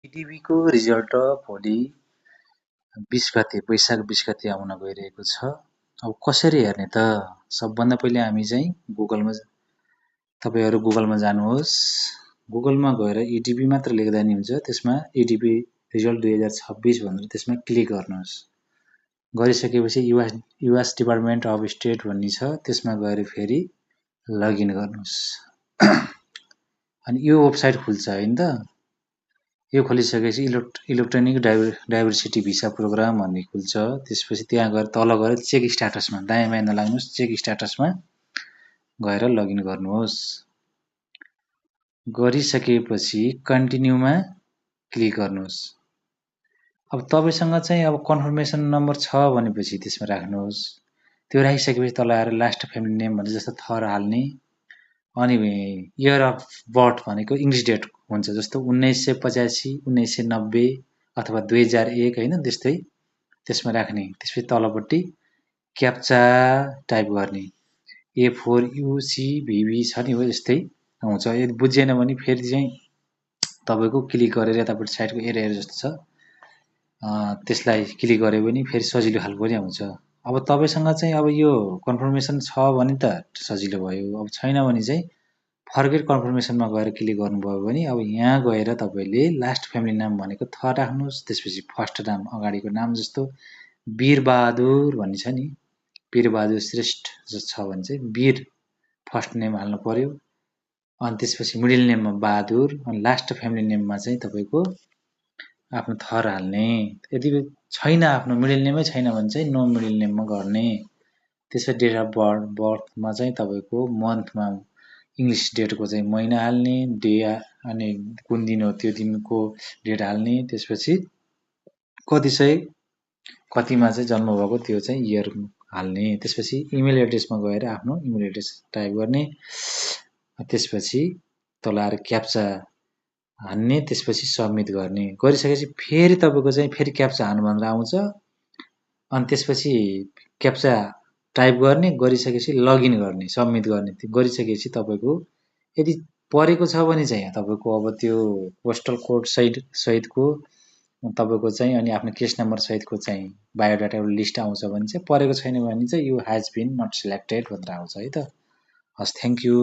इटिभी को रिजल्ट भोलि 20 गते वैशाख 20 गते आउन गइरहेको छ। अब कसरी हेर्ने त? सबभन्दा पहिले हामी चाहिँ तपाईहरु गुगलमा जानुहोस्। गुगलमा गएर इटिभी मात्र लेख्दा नि हुन्छ। त्यसमा इटिभी रिजल्ट 2026 भनेर त्यसमा क्लिक गर्नुहोस्। गरिसकेपछि युएस डिपार्टमेन्ट अफ स्टेट भन्ने छ, त्यसमा गएर फेरि लगइन गर्नुहोस्। अनि यो वेबसाइट खुल्छ हैन त? यो खोलिसकेपछि इलेक्ट्रोनिक डाइभर्सिटी भिसा प्रोग्राम भन्ने खुल्छ। त्यसपछि त्यहाँ गएर तल गएर चेक स्ट्याटसमा दायाँ बायाँ नलाग्नुहोस्, चेक स्ट्याटसमा गएर लगइन गर्नुहोस्। गरिसकेपछि कन्टिन्युमा क्लिक गर्नुहोस्। अब तपाईसँग चाहिँ अब कन्फर्मेसन नम्बर छ भनेपछि त्यसमा राख्नुहोस्। त्यो राखिसकेपछि तल आएर लास्ट फ्यामिली नेम भने जस्तो थर हाल्ने। अनि इयर अफ बर्थ भनेको इङ्ग्लिस डेट हुन्छ, जस्तो 1985, 1990 अथवा 2001 हैन, त्यस्तै त्यसमा राख्ने। त्यसपछि तलपट्टि क्याप्चा टाइप गर्ने। A4UCVV छ नि हो, यस्तै आउँछ। यदि बुझेन भने फेरि चाहिँ तपाईको क्लिक गरेर यतापट्टि साइडको एरो जस्तो छ, त्यसलाई क्लिक गरे पनि फेरि सजिलो खालको पनि आउँछ। अब तपाईसँग चाहिँ अब यो कन्फर्मेसन छ भने त सजिलो भयो। अब छैन भने चाहिँ फर्गेट कन्फर्मेसनमा गएर क्लिक गर्नुभयो भने अब यहाँ गएर तपाईले लास्ट फ्यामिली नाम भनेको थर राख्नुहोस्। त्यसपछि फर्स्ट नाम अगाडिको नाम जस्तो वीरबहादुर भन्ने छ नि, वीरबहादुर श्रेष्ठ जस्तो छ भने चाहिँ वीर फर्स्ट नेम हाल्नु पर्यो। अनि त्यसपछि मिडल नेममा बहादुर, अनि लास्ट फ्यामिली नेममा चाहिँ तपाईको आफ्नो थर हाल्ने। यदि छैन आफ्नो मिडल नेमै छैन भने चाहिँ नो मिडल नेममा गर्ने। त्यसपछि डेट अफ बर्थमा चाहिँ तपाईको मन्थमा इङ्ग्लिस डेटको चाहिँ महिना हाल्ने, डे अनि कुन दिन हो त्यो दिनको डेट हाल्ने। त्यसपछि कतिमा चाहिँ जन्म भएको त्यो चाहिँ इयर हाल्ने। त्यसपछि इमेल एड्रेसमा गएर आफ्नो इमेल एड्रेस टाइप गर्ने। त्यसपछि तल आएर क्याप्चा हान्ने, त्यसपछि सबमिट गर्ने। गरिसकेपछि फेरि तपाईको चाहिँ फेरि क्याप्चा हान्नु भनेर आउँछ। अनि त्यसपछि क्याप्चा टाइप गर्ने, गरिसकेपछि लगइन गर्ने, सबमिट गर्ने। त्यो गरिसकेपछि तपाईको यदि परेको छ भने चाहिँ तपाईको अब त्यो पोस्टल कोड सहितको तपाईको चाहिँ अनि आफ्नो केस नम्बर सहितको चाहिँ बायोडाटा एउटा लिस्ट आउँछ भने चाहिँ, परेको छैन भने चाहिँ you has been not selected भनेर आउँछ है त। हस्, थ्यांक यू।